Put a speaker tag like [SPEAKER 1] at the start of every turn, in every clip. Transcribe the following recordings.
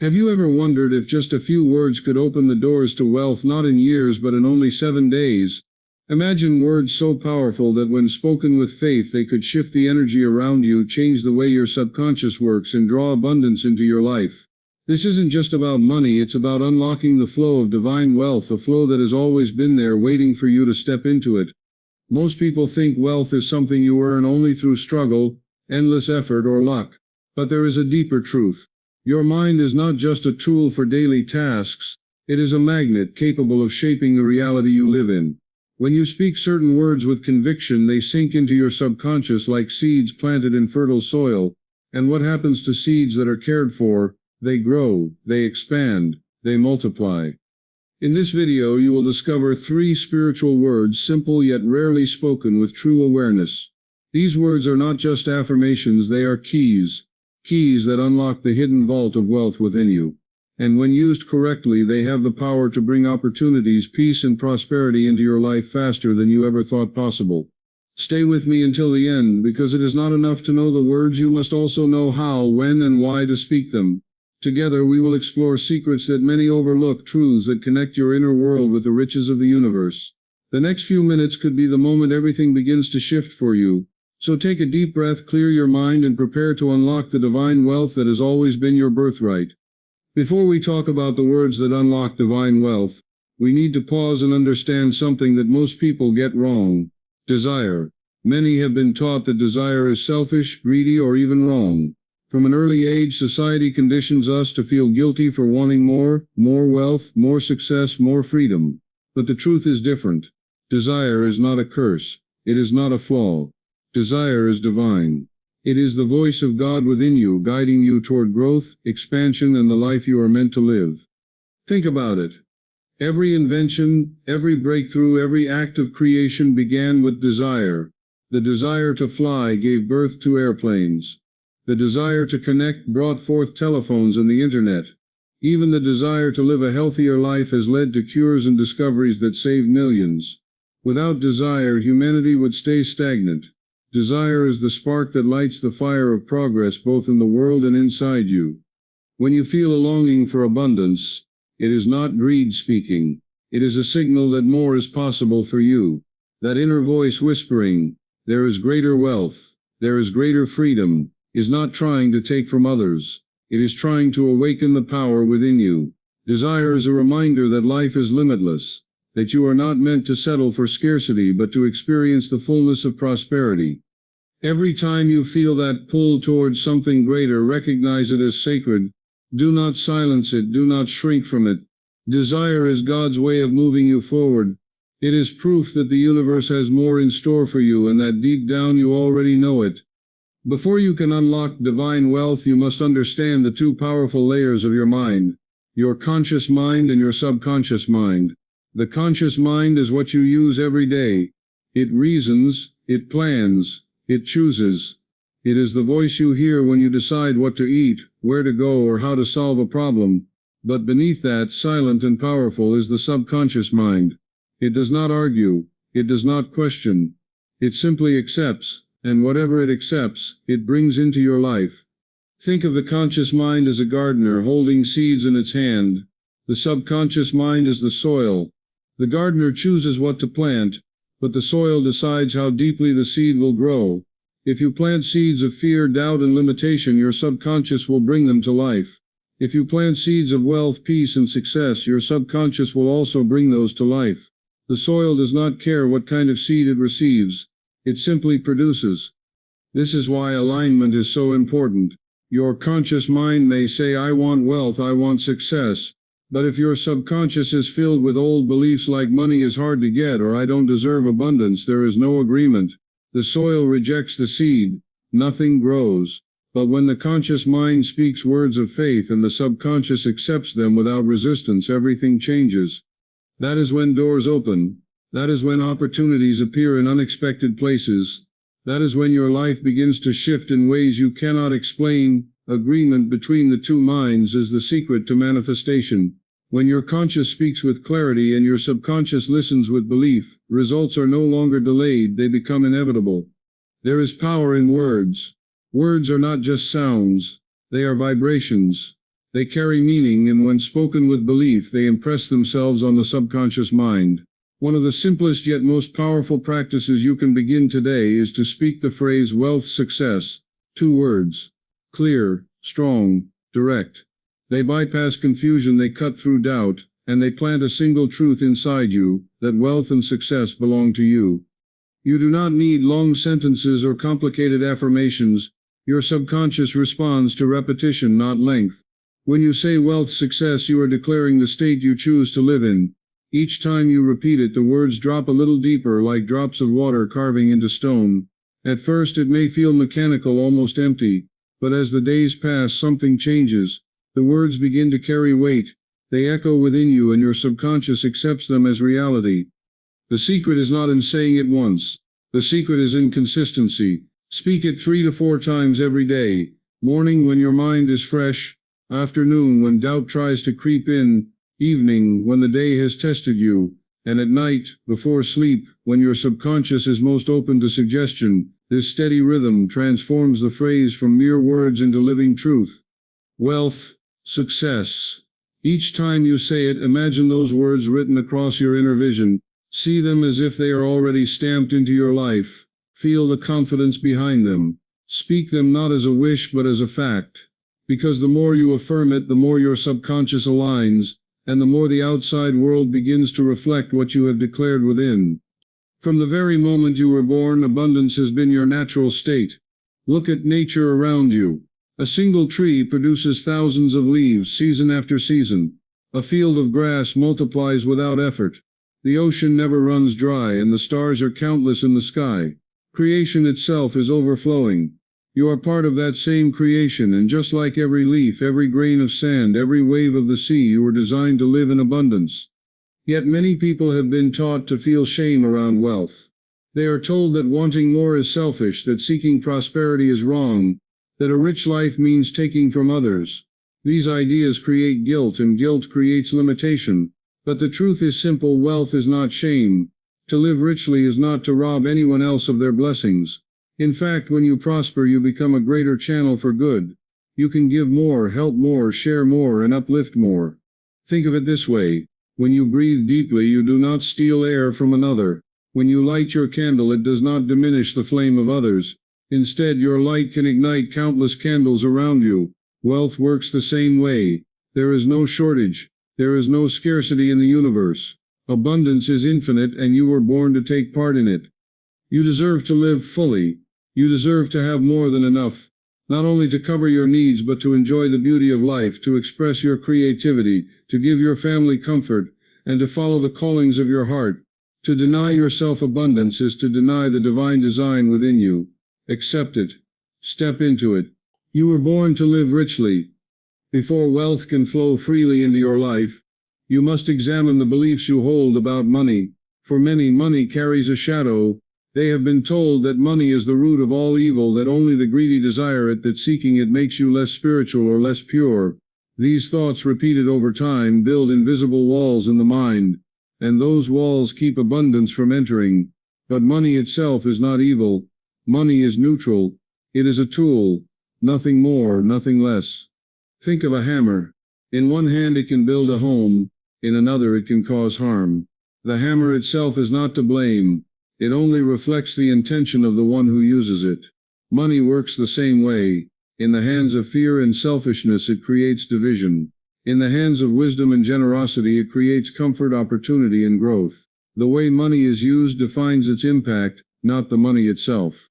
[SPEAKER 1] Have you ever wondered if just a few words could open the doors to wealth, not in years but in only 7 days? Imagine words so powerful that when spoken with faith they could shift the energy around you, change the way your subconscious works, and draw abundance into your life. This isn't just about money, it's about unlocking the flow of divine wealth, a flow that has always been there waiting for you to step into it. Most people think wealth is something you earn only through struggle, endless effort, or luck. But there is a deeper truth. Your mind is not just a tool for daily tasks, it is a magnet capable of shaping the reality you live in. When you speak certain words with conviction, they sink into your subconscious like seeds planted in fertile soil. And what happens to seeds that are cared for? They grow, they expand, they multiply. In this video, you will discover 3 spiritual words, simple yet rarely spoken with true awareness. These words are not just affirmations, they are keys that unlock the hidden vault of wealth within you. And when used correctly, they have the power to bring opportunities, peace, and prosperity into your life faster than you ever thought possible. Stay with me until the end, because it is not enough to know the words, you must also know how, when, and why to speak them. Together we will explore secrets that many overlook, truths that connect your inner world with the riches of the universe. The next few minutes could be the moment everything begins to shift for you. So take a deep breath, clear your mind, and prepare to unlock the divine wealth that has always been your birthright. Before we talk about the words that unlock divine wealth, we need to pause and understand something that most people get wrong. Desire. Many have been taught that desire is selfish, greedy, or even wrong. From an early age, society conditions us to feel guilty for wanting more wealth, more success, more freedom. But the truth is different. Desire is not a curse. It is not a flaw. Desire is divine. It is the voice of God within you, guiding you toward growth, expansion, and the life you are meant to live. Think about it. Every invention, every breakthrough, every act of creation began with desire. The desire to fly gave birth to airplanes. The desire to connect brought forth telephones and the internet. Even the desire to live a healthier life has led to cures and discoveries that saved millions. Without desire, humanity would stay stagnant. Desire is the spark that lights the fire of progress both in the world and inside you. When you feel a longing for abundance, it is not greed speaking. It is a signal that more is possible for you. That inner voice whispering, "There is greater wealth, there is greater freedom," is not trying to take from others. It is trying to awaken the power within you. Desire is a reminder that life is limitless, that you are not meant to settle for scarcity but to experience the fullness of prosperity. Every time you feel that pull towards something greater, recognize it as sacred. Do not silence it, do not shrink from it. Desire is God's way of moving you forward. It is proof that the universe has more in store for you and that deep down you already know it. Before you can unlock divine wealth, you must understand the 2 powerful layers of your mind, your conscious mind and your subconscious mind. The conscious mind is what you use every day. It reasons, it plans, it chooses. It is the voice you hear when you decide what to eat, where to go, or how to solve a problem. But beneath that, silent and powerful, is the subconscious mind. It does not argue. It does not question. It simply accepts. And whatever it accepts, it brings into your life. Think of the conscious mind as a gardener holding seeds in its hand. The subconscious mind is the soil. The gardener chooses what to plant, but the soil decides how deeply the seed will grow. If you plant seeds of fear, doubt, and limitation, your subconscious will bring them to life. If you plant seeds of wealth, peace, and success, your subconscious will also bring those to life. The soil does not care what kind of seed it receives. It simply produces. This is why alignment is so important. Your conscious mind may say, "I want wealth, I want success." But if your subconscious is filled with old beliefs like money is hard to get or I don't deserve abundance, there is no agreement. The soil rejects the seed. Nothing grows. But when the conscious mind speaks words of faith and the subconscious accepts them without resistance, everything changes. That is when doors open. That is when opportunities appear in unexpected places. That is when your life begins to shift in ways you cannot explain. Agreement between the 2 minds is the secret to manifestation. When your conscious speaks with clarity and your subconscious listens with belief, results are no longer delayed, they become inevitable. There is power in words. Words are not just sounds, they are vibrations. They carry meaning, and when spoken with belief, they impress themselves on the subconscious mind. One of the simplest yet most powerful practices you can begin today is to speak the phrase wealth success. 2 words. Clear, strong, direct. They bypass confusion, they cut through doubt, and they plant a single truth inside you, that wealth and success belong to you. You do not need long sentences or complicated affirmations. Your subconscious responds to repetition, not length. When you say wealth success, you are declaring the state you choose to live in. Each time you repeat it, the words drop a little deeper, like drops of water carving into stone. At first it may feel mechanical, almost empty, but as the days pass, something changes. The words begin to carry weight. They echo within you, and your subconscious accepts them as reality. The secret is not in saying it once. The secret is in consistency. Speak it 3 to 4 times every day. Morning when your mind is fresh, afternoon when doubt tries to creep in, evening when the day has tested you, and at night, before sleep, when your subconscious is most open to suggestion. This steady rhythm transforms the phrase from mere words into living truth. Wealth, success. Each time you say it, imagine those words written across your inner vision. See them as if they are already stamped into your life. Feel the confidence behind them. Speak them not as a wish but as a fact. Because the more you affirm it, the more your subconscious aligns, and the more the outside world begins to reflect what you have declared within. From the very moment you were born, abundance has been your natural state. Look at nature around you. A single tree produces thousands of leaves season after season. A field of grass multiplies without effort. The ocean never runs dry, and the stars are countless in the sky. Creation itself is overflowing. You are part of that same creation, and just like every leaf, every grain of sand, every wave of the sea, you were designed to live in abundance. Yet many people have been taught to feel shame around wealth. They are told that wanting more is selfish, that seeking prosperity is wrong, that a rich life means taking from others. These ideas create guilt, and guilt creates limitation. But the truth is simple: wealth is not shame. To live richly is not to rob anyone else of their blessings. In fact, when you prosper, you become a greater channel for good. You can give more, help more, share more, and uplift more. Think of it this way. When you breathe deeply, you do not steal air from another. When you light your candle, it does not diminish the flame of others. Instead, your light can ignite countless candles around you. Wealth works the same way. There is no shortage. There is no scarcity in the universe. Abundance is infinite, and you were born to take part in it. You deserve to live fully. You deserve to have more than enough. Not only to cover your needs, but to enjoy the beauty of life, to express your creativity, to give your family comfort, and to follow the callings of your heart. To deny yourself abundance is to deny the divine design within you. Accept it. Step into it. You were born to live richly. Before wealth can flow freely into your life, you must examine the beliefs you hold about money. For many, money carries a shadow. They have been told that money is the root of all evil, that only the greedy desire it, that seeking it makes you less spiritual or less pure. These thoughts, repeated over time, build invisible walls in the mind, and those walls keep abundance from entering. But money itself is not evil. Money is neutral. It is a tool. Nothing more, nothing less. Think of a hammer. In one hand it can build a home, in another it can cause harm. The hammer itself is not to blame. It only reflects the intention of the one who uses it. Money works the same way. In the hands of fear and selfishness, it creates division. In the hands of wisdom and generosity, it creates comfort, opportunity, and growth. The way money is used defines its impact, not the money itself.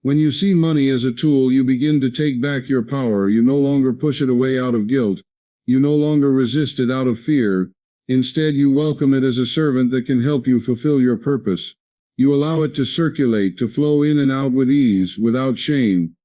[SPEAKER 1] When you see money as a tool, you begin to take back your power. You no longer push it away out of guilt. You no longer resist it out of fear. Instead, you welcome it as a servant that can help you fulfill your purpose. You allow it to circulate, to flow in and out with ease, without shame.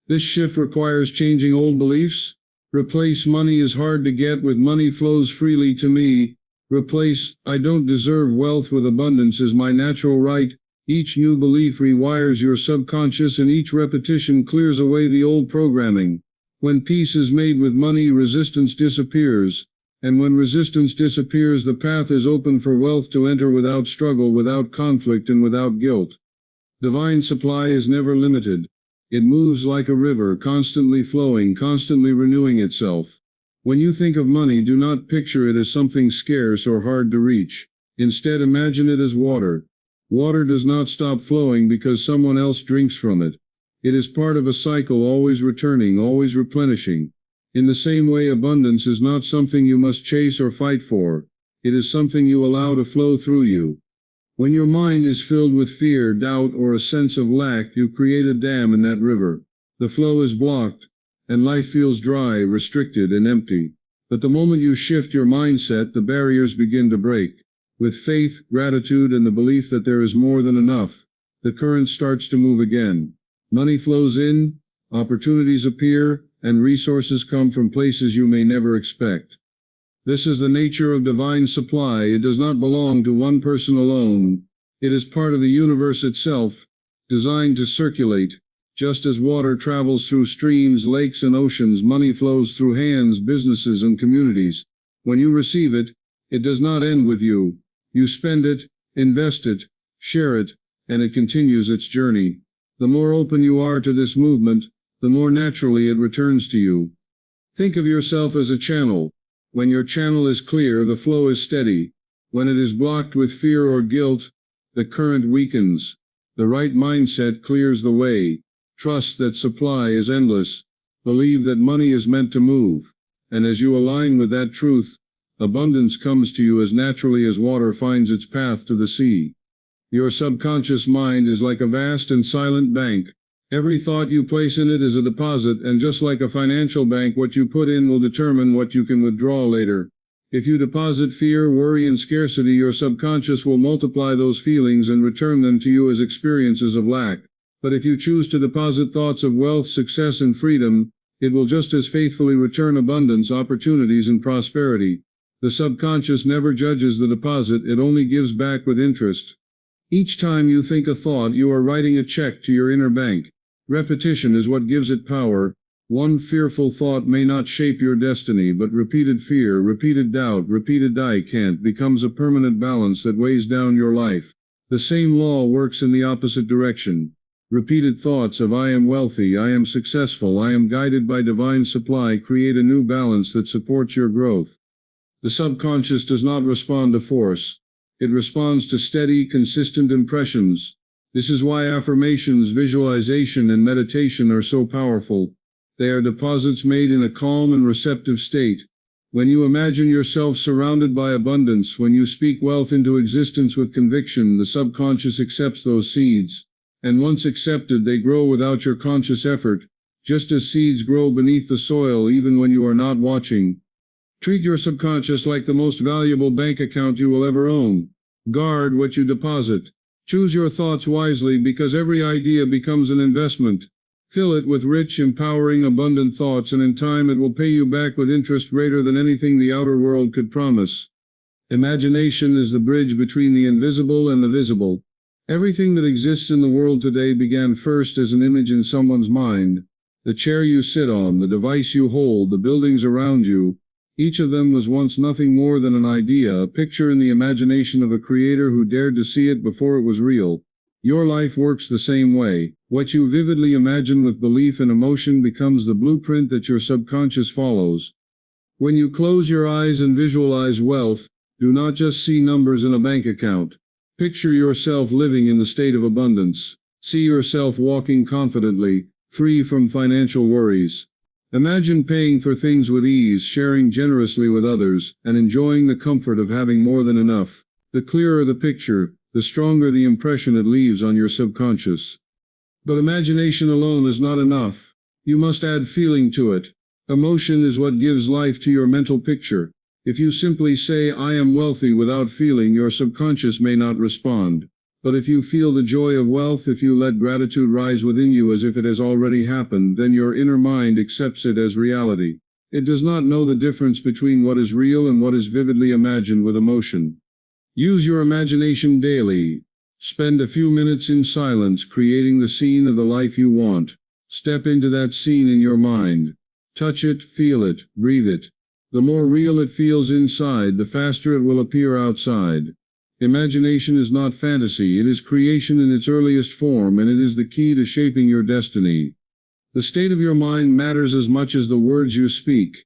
[SPEAKER 1] This shift requires changing old beliefs. Replace "money is hard to get" with "money flows freely to me." Replace "I don't deserve wealth" with "abundance is my natural right." Each new belief rewires your subconscious, and each repetition clears away the old programming. When peace is made with money, resistance disappears. And when resistance disappears, the path is open for wealth to enter without struggle, without conflict, and without guilt. Divine supply is never limited. It moves like a river, constantly flowing, constantly renewing itself. When you think of money, do not picture it as something scarce or hard to reach. Instead, imagine it as water. Water does not stop flowing because someone else drinks from it. It is part of a cycle, always returning, always replenishing. In the same way, abundance is not something you must chase or fight for. It is something you allow to flow through you. When your mind is filled with fear, doubt, or a sense of lack, you create a dam in that river. The flow is blocked, and life feels dry, restricted, and empty. But the moment you shift your mindset, the barriers begin to break. With faith, gratitude, and the belief that there is more than enough, the current starts to move again. Money flows in, opportunities appear, and resources come from places you may never expect. This is the nature of divine supply. It does not belong to one person alone. It is part of the universe itself, designed to circulate. Just as water travels through streams, lakes, and oceans, money flows through hands, businesses, and communities. When you receive it, it does not end with you. You spend it, invest it, share it, and it continues its journey. The more open you are to this movement, the more naturally it returns to you. Think of yourself as a channel. When your channel is clear, the flow is steady. When it is blocked with fear or guilt, the current weakens. The right mindset clears the way. Trust that supply is endless. Believe that money is meant to move. And as you align with that truth, abundance comes to you as naturally as water finds its path to the sea. Your subconscious mind is like a vast and silent bank. Every thought you place in it is a deposit, and just like a financial bank, what you put in will determine what you can withdraw later. If you deposit fear, worry, and scarcity, your subconscious will multiply those feelings and return them to you as experiences of lack. But if you choose to deposit thoughts of wealth, success, and freedom, it will just as faithfully return abundance, opportunities, and prosperity. The subconscious never judges the deposit, it only gives back with interest. Each time you think a thought, you are writing a check to your inner bank. Repetition is what gives it power. One fearful thought may not shape your destiny, but repeated fear, repeated doubt, repeated "I can't" becomes a permanent balance that weighs down your life. The same law works in the opposite direction. Repeated thoughts of "I am wealthy, I am successful, I am guided by divine supply" create a new balance that supports your growth. The subconscious does not respond to force. It responds to steady, consistent impressions. This is why affirmations, visualization, and meditation are so powerful. They are deposits made in a calm and receptive state. When you imagine yourself surrounded by abundance, when you speak wealth into existence with conviction, the subconscious accepts those seeds. And once accepted, they grow without your conscious effort, just as seeds grow beneath the soil even when you are not watching. Treat your subconscious like the most valuable bank account you will ever own. Guard what you deposit. Choose your thoughts wisely, because every idea becomes an investment. Fill it with rich, empowering, abundant thoughts, and in time it will pay you back with interest greater than anything the outer world could promise. Imagination is the bridge between the invisible and the visible. Everything that exists in the world today began first as an image in someone's mind. The chair you sit on, the device you hold, the buildings around you, each of them was once nothing more than an idea, a picture in the imagination of a creator who dared to see it before it was real. Your life works the same way. What you vividly imagine with belief and emotion becomes the blueprint that your subconscious follows. When you close your eyes and visualize wealth, do not just see numbers in a bank account. Picture yourself living in the state of abundance. See yourself walking confidently, free from financial worries. Imagine paying for things with ease, sharing generously with others, and enjoying the comfort of having more than enough. The clearer the picture, the stronger the impression it leaves on your subconscious. But imagination alone is not enough. You must add feeling to it. Emotion is what gives life to your mental picture. If you simply say, "I am wealthy," without feeling, your subconscious may not respond. But if you feel the joy of wealth, if you let gratitude rise within you as if it has already happened, then your inner mind accepts it as reality. It does not know the difference between what is real and what is vividly imagined with emotion. Use your imagination daily. Spend a few minutes in silence creating the scene of the life you want. Step into that scene in your mind. Touch it, feel it, breathe it. The more real it feels inside, the faster it will appear outside. Imagination is not fantasy, it is creation in its earliest form, and it is the key to shaping your destiny. The state of your mind matters as much as the words you speak.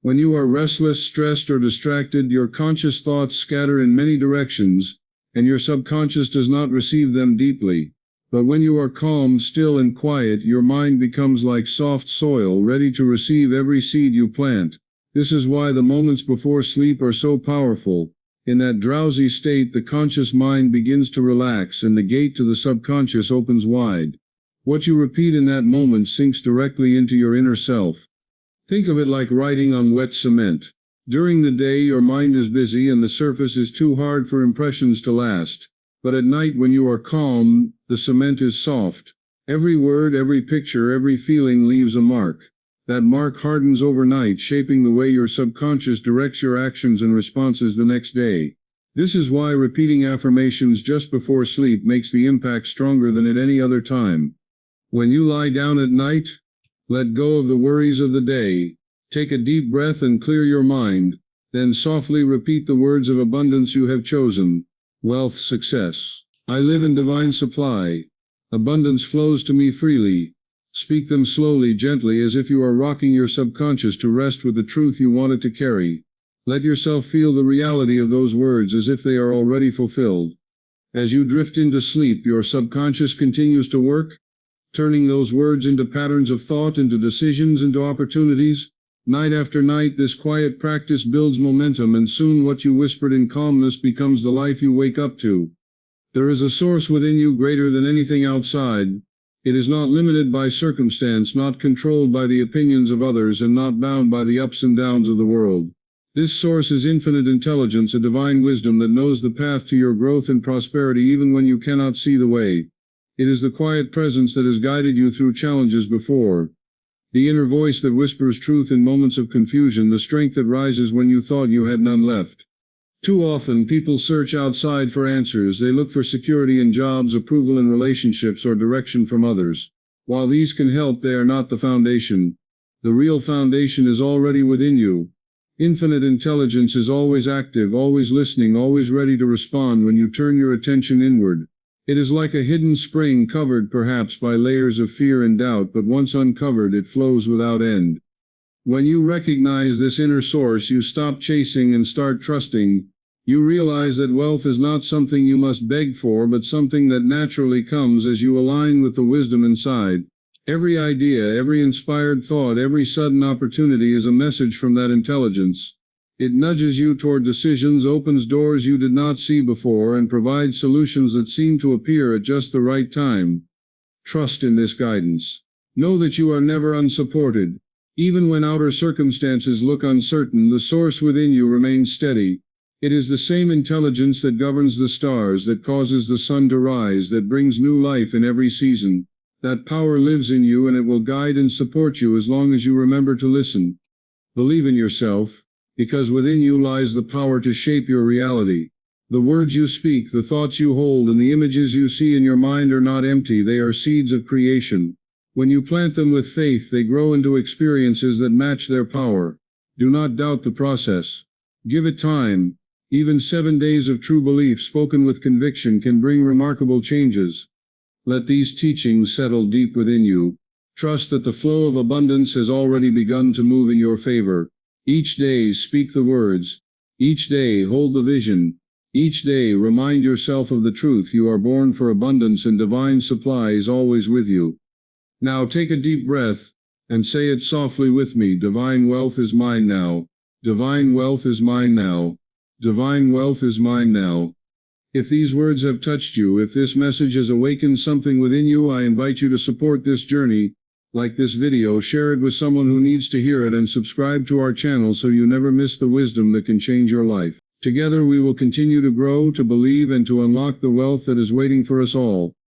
[SPEAKER 1] When you are restless, stressed, or distracted, your conscious thoughts scatter in many directions, and your subconscious does not receive them deeply. But when you are calm, still, and quiet, your mind becomes like soft soil, ready to receive every seed you plant. This is why the moments before sleep are so powerful. In that drowsy state, the conscious mind begins to relax, and the gate to the subconscious opens wide. What you repeat in that moment sinks directly into your inner self. Think of it like writing on wet cement. During the day, your mind is busy and the surface is too hard for impressions to last. But at night, when you are calm, the cement is soft. Every word, every picture, every feeling leaves a mark. That mark hardens overnight, shaping the way your subconscious directs your actions and responses the next day. This is why repeating affirmations just before sleep makes the impact stronger than at any other time. When you lie down at night, let go of the worries of the day. Take a deep breath and clear your mind. Then softly repeat the words of abundance you have chosen. Wealth, success. I live in divine supply. Abundance flows to me freely. Speak them slowly, gently, as if you are rocking your subconscious to rest with the truth you want it to carry. Let yourself feel the reality of those words as if they are already fulfilled. As you drift into sleep, your subconscious continues to work, turning those words into patterns of thought, into decisions, into opportunities. Night after night, this quiet practice builds momentum, and soon what you whispered in calmness becomes the life you wake up to. There is a source within you greater than anything outside. It is not limited by circumstance, not controlled by the opinions of others, and not bound by the ups and downs of the world. This source is infinite intelligence, a divine wisdom that knows the path to your growth and prosperity even when you cannot see the way. It is the quiet presence that has guided you through challenges before. The inner voice that whispers truth in moments of confusion, the strength that rises when you thought you had none left. Too often, people search outside for answers. They look for security in jobs, approval in relationships, or direction from others. While these can help, they are not the foundation. The real foundation is already within you. Infinite intelligence is always active, always listening, always ready to respond when you turn your attention inward. It is like a hidden spring, covered perhaps by layers of fear and doubt, but once uncovered, it flows without end. When you recognize this inner source, you stop chasing and start trusting. You realize that wealth is not something you must beg for, but something that naturally comes as you align with the wisdom inside. Every idea, every inspired thought, every sudden opportunity is a message from that intelligence. It nudges you toward decisions, opens doors you did not see before, and provides solutions that seem to appear at just the right time. Trust in this guidance. Know that you are never unsupported. Even when outer circumstances look uncertain, the source within you remains steady. It is the same intelligence that governs the stars, that causes the sun to rise, that brings new life in every season. That power lives in you, and it will guide and support you as long as you remember to listen. Believe in yourself, because within you lies the power to shape your reality. The words you speak, the thoughts you hold, and the images you see in your mind are not empty. They are seeds of creation. When you plant them with faith, they grow into experiences that match their power. Do not doubt the process. Give it time. Even 7 days of true belief spoken with conviction can bring remarkable changes. Let these teachings settle deep within you. Trust that the flow of abundance has already begun to move in your favor. Each day speak the words. Each day hold the vision. Each day remind yourself of the truth. You are born for abundance, and divine supply is always with you. Now take a deep breath and say it softly with me. Divine wealth is mine now. Divine wealth is mine now. Divine wealth is mine now. If these words have touched you, if this message has awakened something within you, I invite you to support this journey. Like this video, share it with someone who needs to hear it, and subscribe to our channel so you never miss the wisdom that can change your life. Together we will continue to grow, to believe, and to unlock the wealth that is waiting for us all.